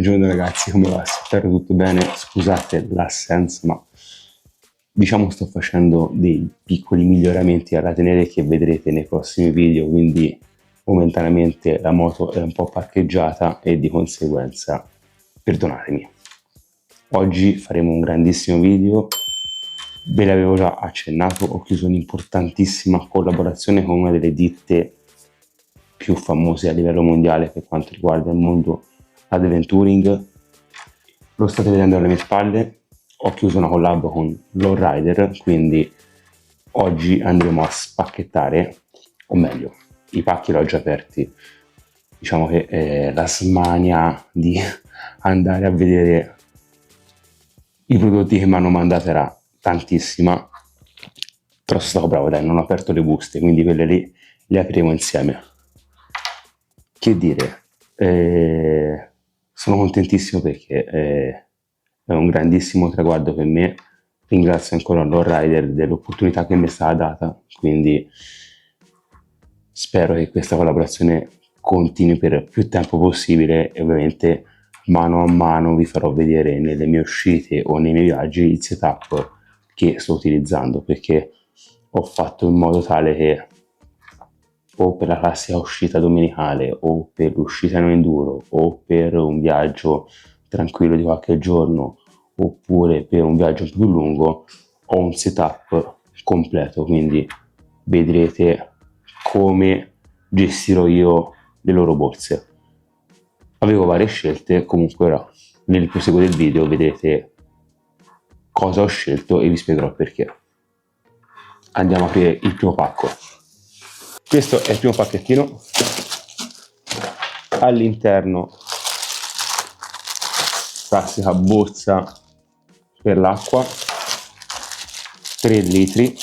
Buongiorno ragazzi, come va? Spero tutto bene, scusate l'assenza, ma diciamo sto facendo dei piccoli miglioramenti alla tenere che vedrete nei prossimi video, quindi momentaneamente la moto è un po' parcheggiata e di conseguenza perdonatemi. Oggi faremo un grandissimo video, ve l'avevo già accennato, ho chiuso un'importantissima collaborazione con una delle ditte più famose a livello mondiale per quanto riguarda il mondo adventuring. Lo state vedendo alle mie spalle, ho chiuso una collab con Lowrider, quindi oggi andremo a spacchettare, o meglio, i pacchi li ho già aperti. Diciamo che la smania di andare a vedere i prodotti che mi hanno mandato era tantissima, però sono stato bravo, dai, non ho aperto le buste, quindi quelle lì le apriremo insieme. Che dire, sono contentissimo perché è un grandissimo traguardo per me. Ringrazio ancora Lowrider dell'opportunità che mi è stata data, quindi spero che questa collaborazione continui per più tempo possibile e ovviamente mano a mano vi farò vedere nelle mie uscite o nei miei viaggi il setup che sto utilizzando, perché ho fatto in modo tale che o per la classica uscita domenicale o per l'uscita in enduro o per un viaggio tranquillo di qualche giorno oppure per un viaggio più lungo ho un setup completo, quindi vedrete come gestirò io le loro borse. Avevo varie scelte, comunque ora nel proseguo del video vedrete cosa ho scelto e vi spiegherò perché. Andiamo a aprire il primo pacco. Questo è il primo pacchettino. All'interno classica borsa per l'acqua, 3 litri.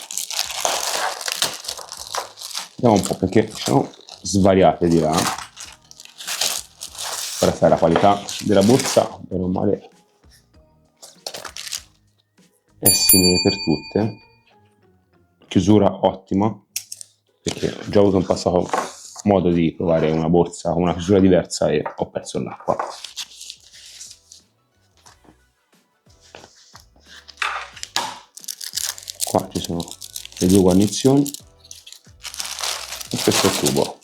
Vediamo un po' perché sono svariate di là. Ora sai, la qualità della borsa, bene o male, è simile per tutte. Chiusura ottima, perché ho già avuto in passato modo di provare una borsa con una chiusura diversa e ho perso l'acqua. Qua ci sono le due guarnizioni e questo è il tubo.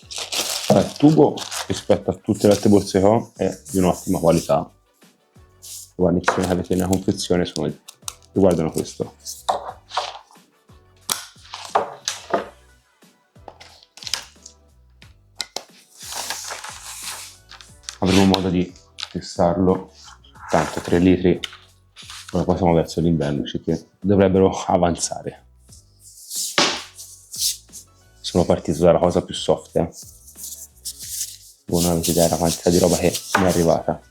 Il tubo rispetto a tutte le altre borse che ho è di un'ottima qualità. Le guarnizioni che avete nella confezione riguardano questo. Avremo modo di testarlo, tanto 3 litri ora poi siamo verso l'inverno, che dovrebbero avanzare. Sono partito dalla cosa più soft, voi non avete idea della quantità di roba che mi è arrivata.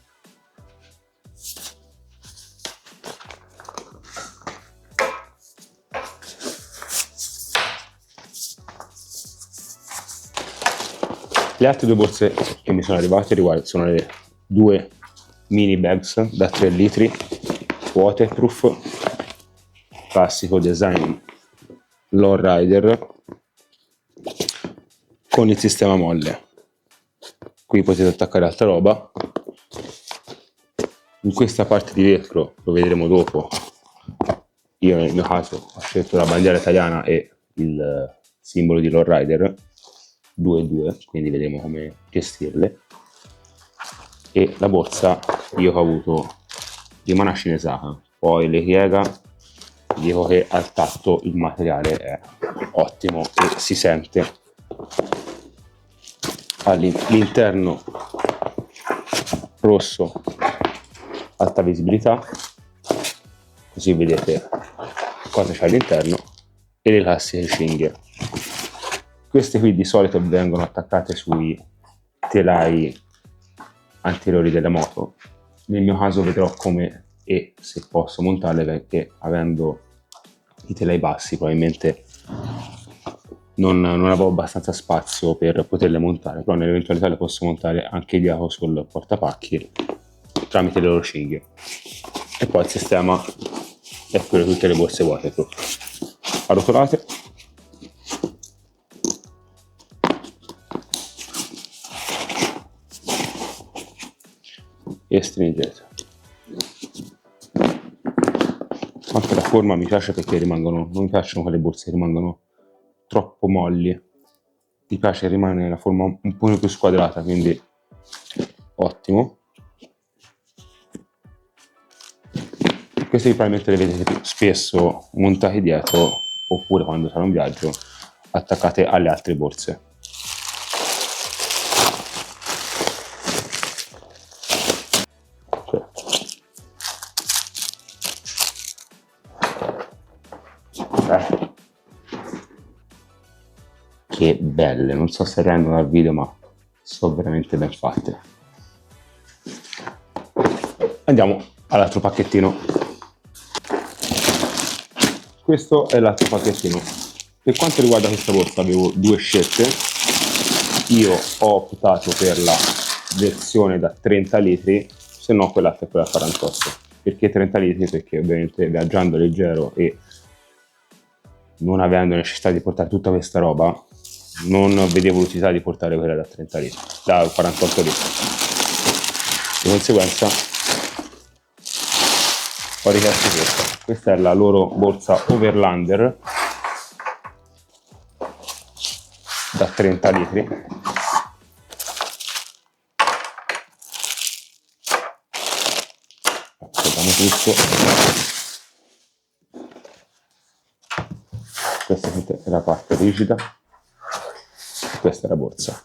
Le altre due borse che mi sono arrivate sono le due mini bags da 3 litri waterproof, classico design Lowrider con il sistema molle. Qui potete attaccare altra roba. In questa parte di vetro, lo vedremo dopo, io nel mio caso ho scelto la bandiera italiana e il simbolo di Lowrider 2 quindi vedremo come gestirle. E la borsa io ho avuto prima una Shinesaka, poi le Kiega. Dico che al tatto il materiale è ottimo e si sente. All'interno rosso, alta visibilità, così vedete cosa c'è all'interno, e le classiche cinghie. Queste qui di solito vengono attaccate sui telai anteriori della moto. Nel mio caso vedrò come e se posso montarle, perché avendo i telai bassi probabilmente non avevo abbastanza spazio per poterle montare, però nell'eventualità le posso montare anche dietro sul portapacchi tramite le loro cinghie. E poi il sistema è quello di tutte le borse waterproof, arrotolate. e stringete. Anche la forma mi piace perché non mi piacciono quelle borse che rimangono troppo molli, mi piace rimane la forma un po' più squadrata, quindi ottimo. Questi probabilmente le vedete spesso montate dietro, oppure quando sarà un viaggio attaccate alle altre borse. Che belle, non so se rendono dal video, ma sono veramente ben fatte. Andiamo all'altro pacchettino. Questo è l'altro pacchettino. Per quanto riguarda questa borsa avevo due scelte. Io ho optato per la versione da 30 litri, se no quell'altra è quella da 48. Perché 30 litri? Perché ovviamente viaggiando leggero e non avendo necessità di portare tutta questa roba, non vedevo l'utilità di portare quella da 30 litri, da 48 litri. Di conseguenza ho richiesto questa. Questa è la loro borsa Overlander da 30 litri. Togliamo tutto. Questa è la parte rigida. Questa è la borsa.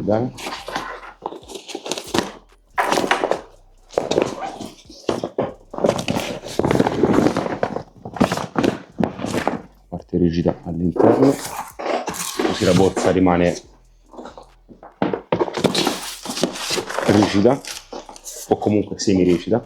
Bene. Parte rigida all'interno, così la borsa rimane rigida o comunque semi rigida.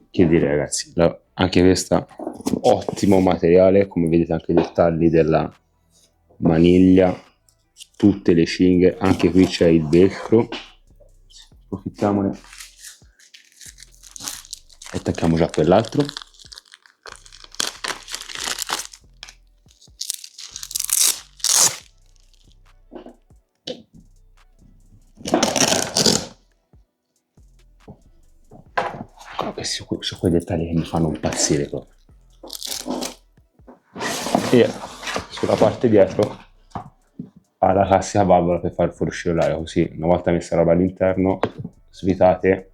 Che dire ragazzi, anche questa ottimo materiale, come vedete anche i dettagli della maniglia, tutte le cinghie, anche qui c'è il velcro, approfittiamone e attacchiamo già quell'altro. Su quei dettagli che mi fanno impazzire proprio. E sulla parte dietro ha la classica valvola per far fuoriuscire l'aria, così una volta messa la roba all'interno svitate,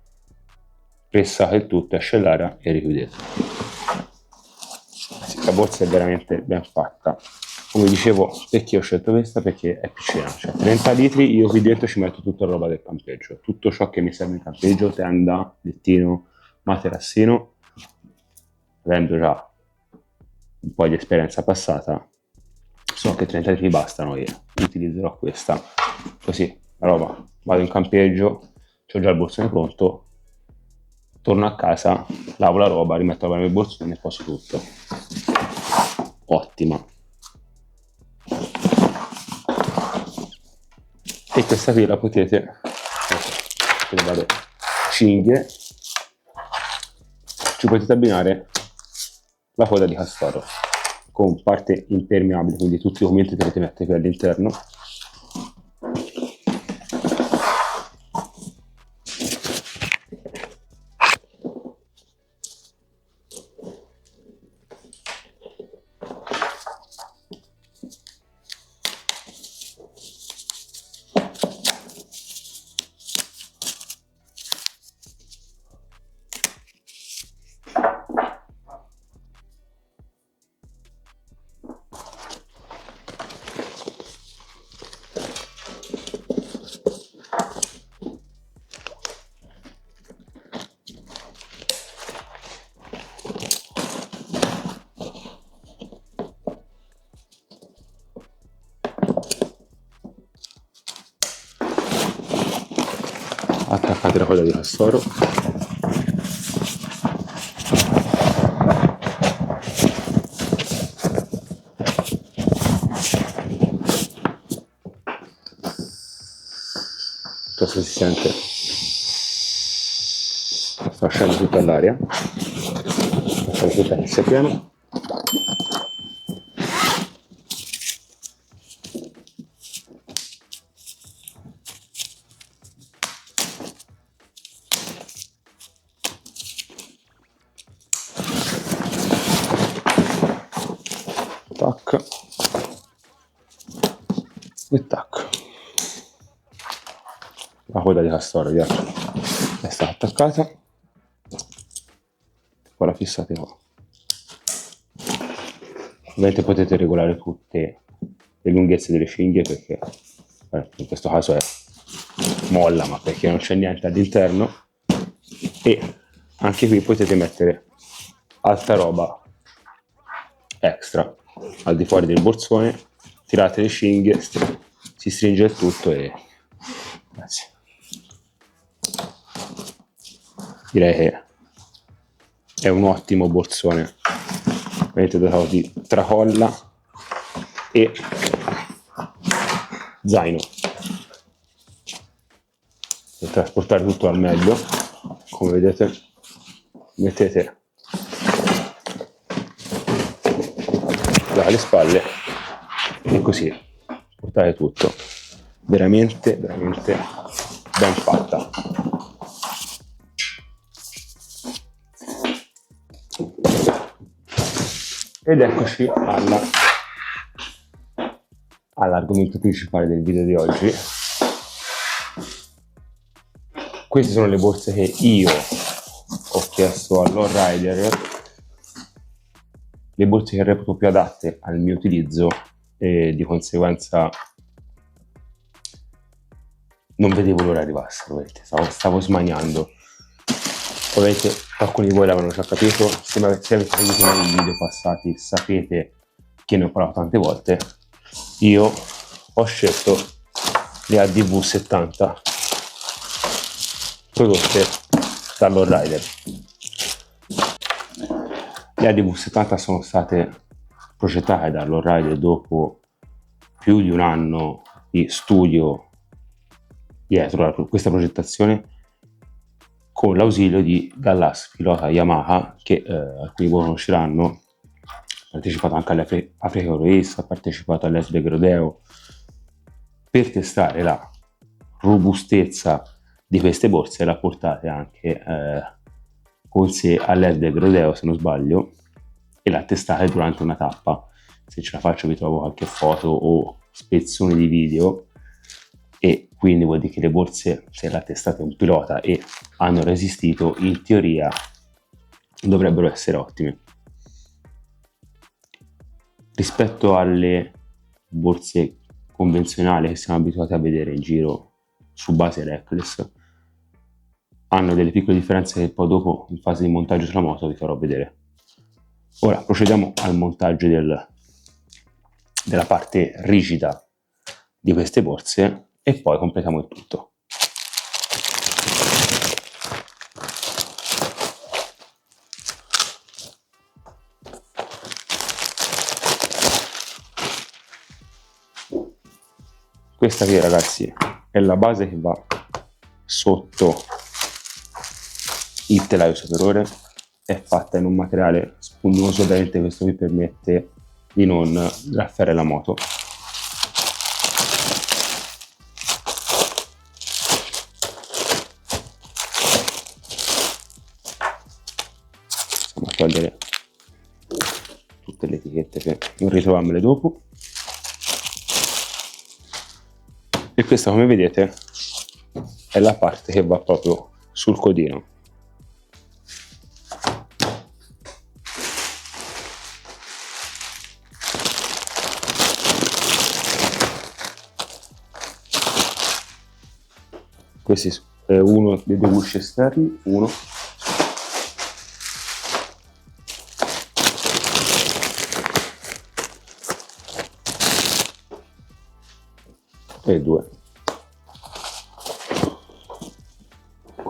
pressate il tutto, esce l'aria e richiudete. La borsa è veramente ben fatta. Come dicevo, perché ho scelto questa? Perché è piccina, cioè 30 litri, io qui dentro ci metto tutta la roba del campeggio, tutto ciò che mi serve in campeggio, tenda, lettino, materassino. Avendo già un po' di esperienza passata, so che 30 litri bastano e utilizzerò questa. Così la roba, vado in campeggio, ho già il borsone pronto, torno a casa, lavo la roba, rimetto la roba nel borsone e poso tutto. Ottima. E questa qui la potete cinghie, ci potete abbinare la coda di castoro con parte impermeabile, quindi tutti i documenti che potete mettere qui all'interno. Fate la coda di castoro. Questo si sente, sta uscendo tutta all'aria, facciamo tutta che sia pieno. Tac e tac. La coda di castoro è stata attaccata, poi la fissate qua. Ovviamente potete regolare tutte le lunghezze delle cinghie perché in questo caso è molla, ma perché non c'è niente all'interno, e anche qui potete mettere altra roba extra al di fuori del borsone, tirate le cinghie, si stringe il tutto e grazie. Direi che è un ottimo borsone, avete dotato di tracolla e zaino per trasportare tutto al meglio. Come vedete, mettete dalle spalle e così portate tutto. Veramente ben fatta. Ed eccoci all'argomento principale del video di oggi. Queste sono le borse che io ho chiesto all'Allrider, le borse che reputo più adatte al mio utilizzo, e di conseguenza non vedevo l'ora arrivassero, stavo smaniando. Ovviamente alcuni di voi l'avranno già capito, se avete seguito nei video passati sapete che ne ho parlato tante volte. Io ho scelto le ADV 70 prodotte dall'Allrider. Le ADV 70 sono state progettate dall'Allrider dopo più di un anno di studio dietro questa progettazione, con l'ausilio di Gallas, pilota Yamaha, che alcuni di voi conosceranno. Ha partecipato anche all'Africa Race, ha partecipato all'Esbeg Rodeo, per testare la robustezza di queste borse. L'ha portate anche con sé all'Esbeg Rodeo, se non sbaglio, e l'ha testate durante una tappa. Se ce la faccio vi trovo qualche foto o spezzoni di video, e quindi vuol dire che le borse, se le ha testate un pilota e hanno resistito, in teoria dovrebbero essere ottime. Rispetto alle borse convenzionali che siamo abituati a vedere in giro su base Reckless, hanno delle piccole differenze che poi dopo, in fase di montaggio sulla moto, vi farò vedere. Ora procediamo al montaggio della parte rigida di queste borse e poi completiamo il tutto. Questa qui, ragazzi, è la base che va sotto il telaio superiore, è fatta in un materiale spugnoso, ovviamente questo vi permette di non graffiare la moto. Andiamo a togliere tutte le etichette per non ritrovarmele dopo. E questa, come vedete, è la parte che va proprio sul codino. Questo è uno dei due gusci esterni, uno. E due.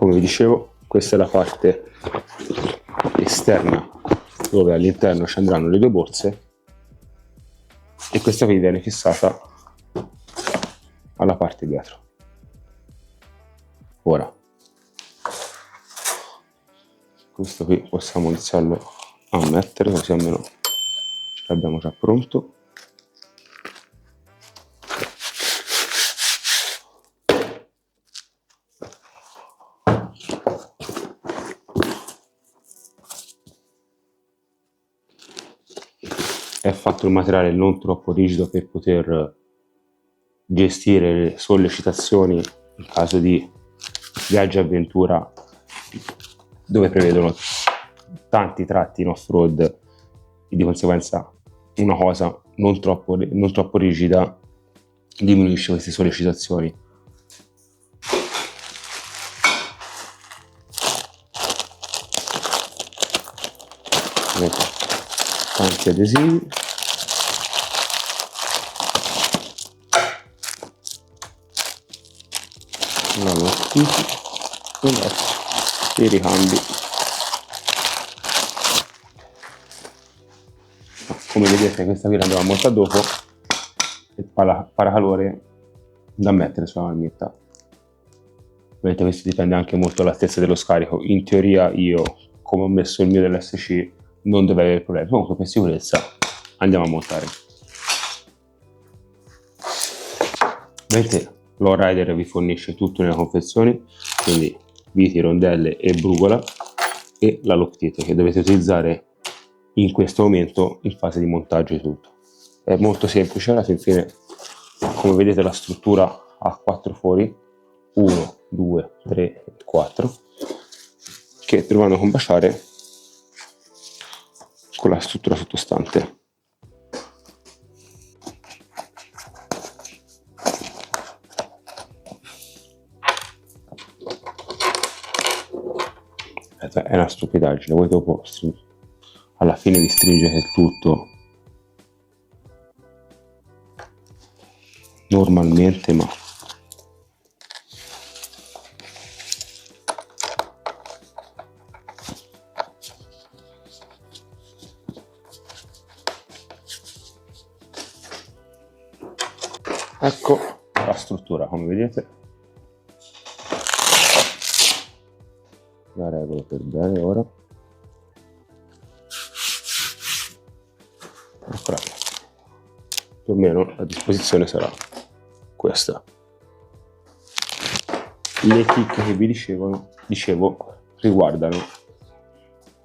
come vi dicevo, questa è la parte esterna dove all'interno ci andranno le due borse, e questa qui viene fissata alla parte dietro. Ora questo qui possiamo iniziarlo a mettere, così almeno ce l'abbiamo già pronto. È fatto il materiale non troppo rigido per poter gestire le sollecitazioni in caso di viaggi avventura dove prevedono tanti tratti in off-road, e di conseguenza una cosa non troppo rigida diminuisce queste sollecitazioni. Tanti adesivi, i ricambi. Come vedete questa qui l'andiamo a montare dopo, e paracalore da mettere sulla marmitta. Vedete, questo dipende anche molto dall'altezza dello scarico. In teoria io, come ho messo il mio dell'SC, non deve avere problemi. Comunque per sicurezza andiamo a montare. Vedete, Lowrider vi fornisce tutto nelle confezioni, quindi viti, rondelle e brugola, e la Loctite che dovete utilizzare in questo momento in fase di montaggio di tutto. È molto semplice, alla fine come vedete la struttura ha 4 fori, 1, 2, 3 e 4, che dovranno combaciare con la struttura sottostante. È una stupidaggine, voi dopo alla fine vi stringete il tutto normalmente, ma ecco la struttura, come vedete. La regolo per bene ora. Eccola. Più o meno la disposizione sarà questa. Le chicche che vi dicevo riguardano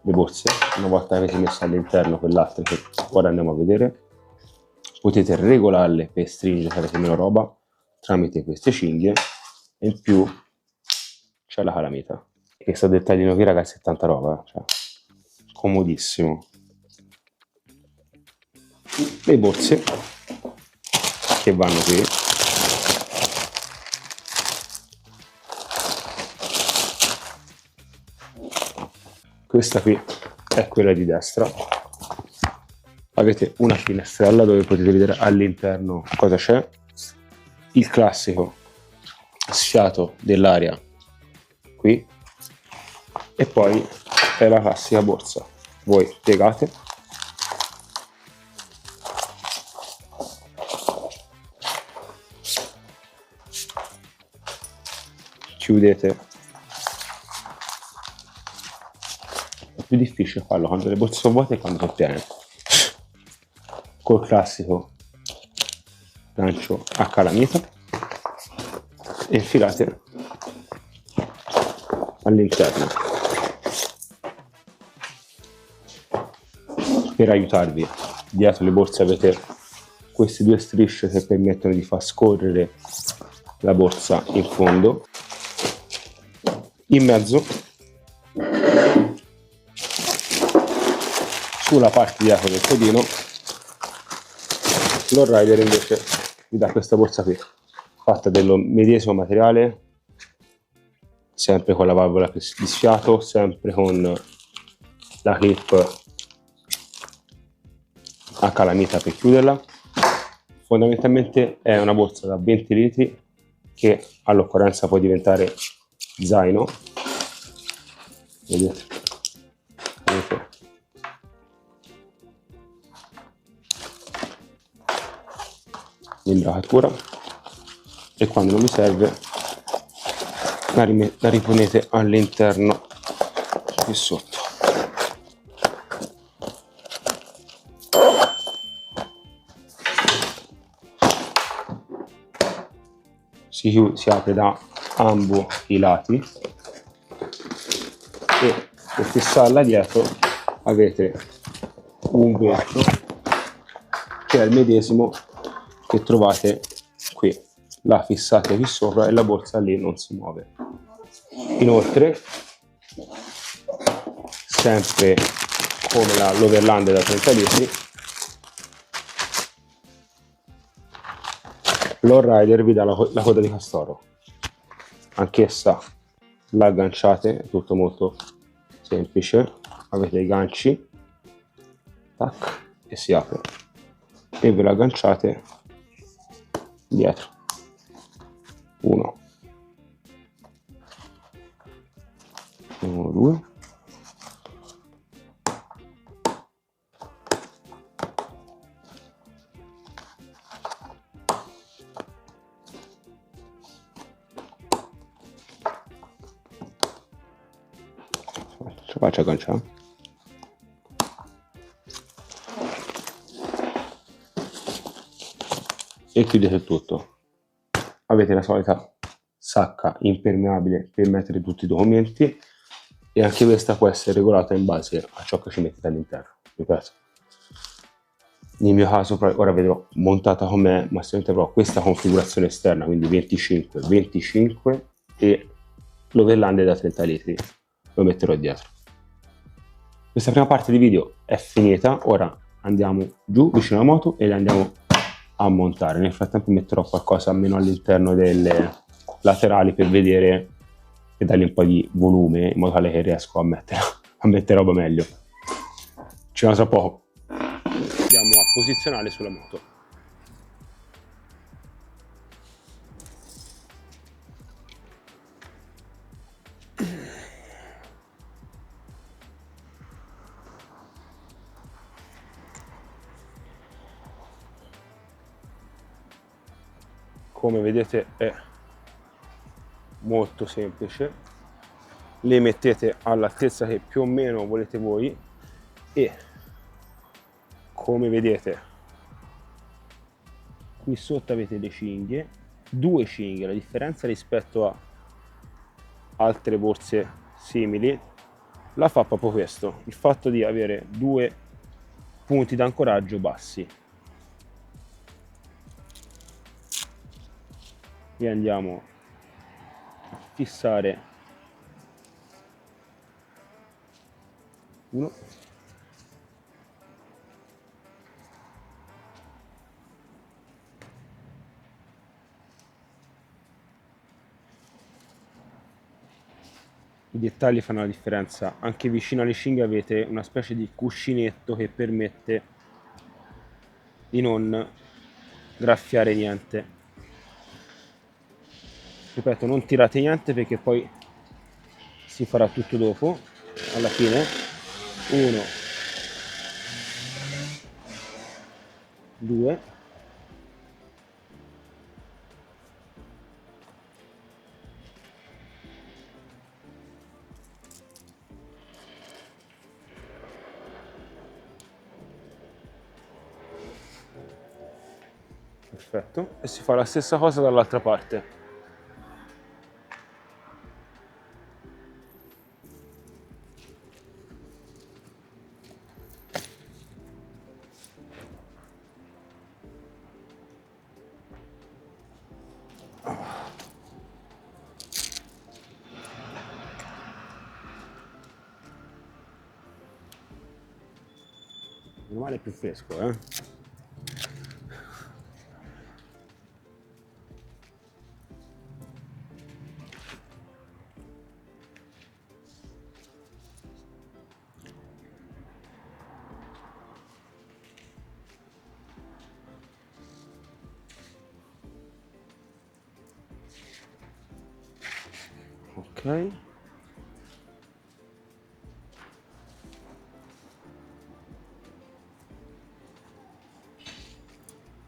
le borse. Una volta che avete messo all'interno quell'altra che ora andiamo a vedere, potete regolarle per stringere se avete meno roba tramite queste cinghie, e in più c'è la calamita. Questo dettaglino qui, ragazzi, è tanta roba, cioè comodissimo. Le borse che vanno qui, questa qui è quella di destra. Avete una finestrella dove potete vedere all'interno cosa c'è, il classico sfiato dell'aria qui, e poi è la classica borsa. Voi piegate, chiudete. È più difficile farlo quando le borse sono vuote e quando sono piene. Col classico gancio a calamita, e infilate all'interno. Per aiutarvi, dietro le borse avete queste due strisce che permettono di far scorrere la borsa in fondo. In mezzo, sulla parte dietro del codino, Lowrider invece vi dà questa borsa qui, fatta dello medesimo materiale, sempre con la valvola di sfiato, sempre con la clip a calamita per chiuderla. Fondamentalmente è una borsa da 20 litri che all'occorrenza può diventare zaino, vedete, avete l'imbracatura e quando non vi serve la riponete all'interno qui sotto. Si apre da ambo i lati e per fissarla dietro avete un vetro che è il medesimo che trovate qui, la fissate qui sopra e la borsa lì non si muove. Inoltre, sempre come l'Overland da 30 litri, l'Allrider vi dà la coda di castoro, anch'essa la agganciate, è tutto molto semplice, avete i ganci, tac, e si apre e ve la agganciate dietro. 1, 2, ci faccio agganciare. E chiudete il tutto. Avete la solita sacca impermeabile per mettere tutti i documenti e anche questa può essere regolata in base a ciò che ci mettete all'interno. Ripeto, nel mio caso ora vedrò montata com'è, ma sicuramente avrò questa configurazione esterna, quindi 25, 25 e l'Overland da 30 litri, lo metterò dietro. Questa prima parte di video è finita, ora andiamo giù vicino alla moto e le andiamo a montare. Nel frattempo metterò qualcosa almeno all'interno delle laterali per vedere e dargli un po' di volume in modo tale che riesco a mettere roba meglio. Ci vediamo tra poco. Andiamo a posizionare sulla moto. Come vedete è molto semplice, le mettete all'altezza che più o meno volete voi e come vedete qui sotto avete le cinghie, 2 cinghie. La differenza rispetto a altre borse simili la fa proprio questo, il fatto di avere 2 punti d'ancoraggio bassi. E andiamo a fissare uno, i dettagli fanno la differenza. Anche vicino alle cinghie avete una specie di cuscinetto che permette di non graffiare niente. Ripeto, non tirate niente perché poi si farà tutto dopo, alla fine. 1, 2, perfetto, e si fa la stessa cosa dall'altra parte. Meno male è più fresco, Ok.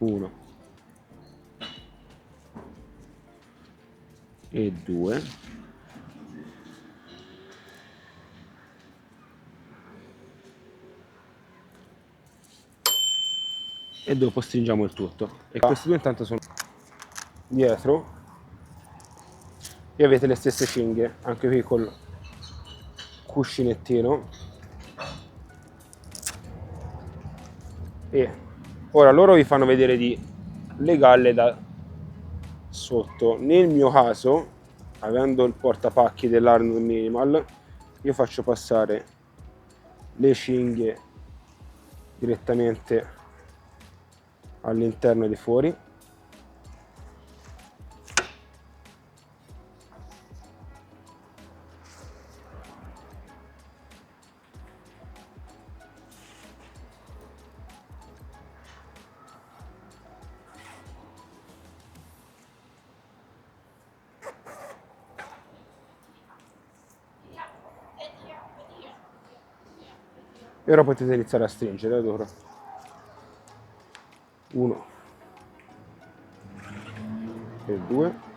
1 e 2. E dopo stringiamo il tutto. E questi due intanto sono dietro e avete le stesse cinghie, anche qui col cuscinettino. E ora loro vi fanno vedere di legarle da sotto. Nel mio caso, avendo il portapacchi dell'Arnold Minimal, io faccio passare le cinghie direttamente all'interno di fuori. E ora potete iniziare a stringere ad ora. 1 e 2.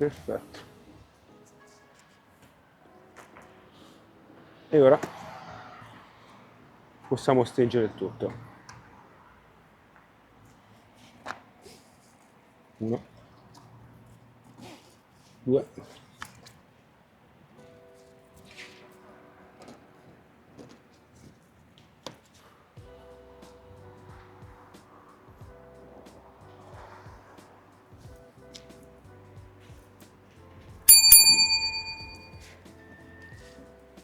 Perfetto. E ora possiamo stringere il tutto. 1, 2.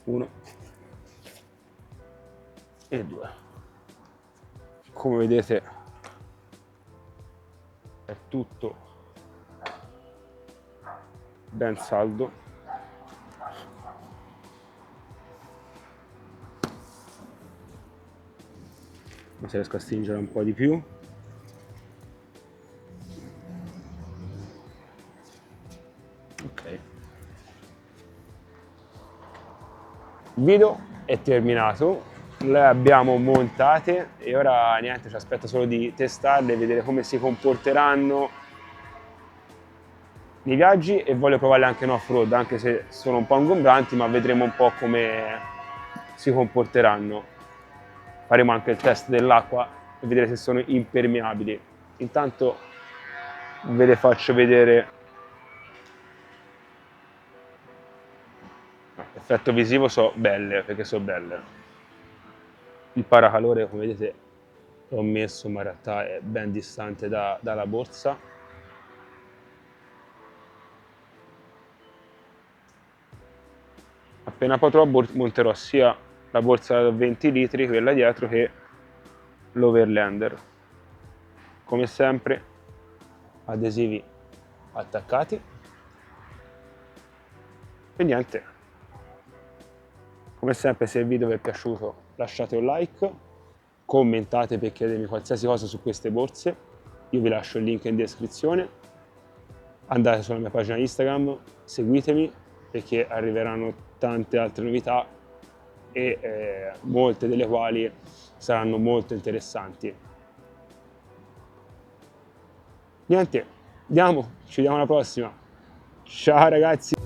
Uno e 2. Come vedete è tutto ben saldo. Ma se riesco a stringere un po' di più. Ok. Il video è terminato, le abbiamo montate e ora niente, ci aspetta solo di testarle e vedere come si comporteranno nei viaggi, e voglio provarle anche in off-road, anche se sono un po' ingombranti, ma vedremo un po' come si comporteranno. Faremo anche il test dell'acqua e vedere se sono impermeabili. Intanto ve le faccio vedere. Effetto visivo so belle, perché so belle. Il paracalore, come vedete, l'ho messo, ma in realtà è ben distante dalla borsa. Appena potrò monterò sia la borsa da 20 litri, quella dietro, che l'overlander. Come sempre, adesivi attaccati. E niente. Come sempre, se il video vi è piaciuto lasciate un like, commentate per chiedermi qualsiasi cosa su queste borse, io vi lascio il link in descrizione, andate sulla mia pagina Instagram, seguitemi perché arriveranno tante altre novità e molte delle quali saranno molto interessanti. Niente, ci vediamo alla prossima, ciao ragazzi!